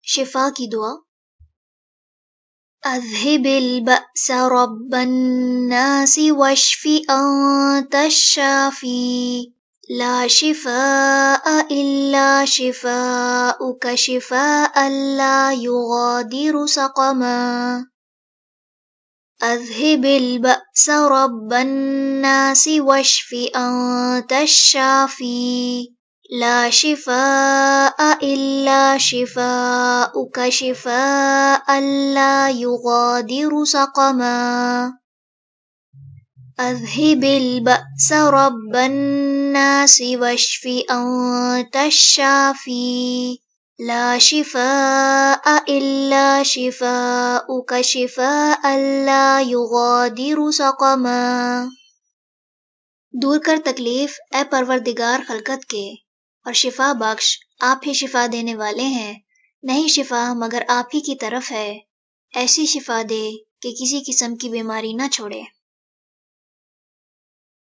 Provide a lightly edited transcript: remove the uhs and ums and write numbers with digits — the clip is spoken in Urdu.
شفا کی دعا۔ اذهب البأس رب الناس واشف انت الشافي لا شفاء الا شفاؤك شفاء لا يغادر سقما۔ اذهب البأس رب الناس واشف انت الشافي لا شفاء الا شفاؤك شفاء لا يغادر سقما۔ اذهب البأس رب الناس واشف انت الشافي لا شفاء الا شفاؤك شفاء لا يغادر سقما۔ دور کر تکلیف اے پروردگار خلقت کے، اور شفا بخش، آپ ہی شفا دینے والے ہیں، نہیں شفا مگر آپ ہی کی طرف ہے، ایسی شفا دے کہ کسی قسم کی بیماری نہ چھوڑے۔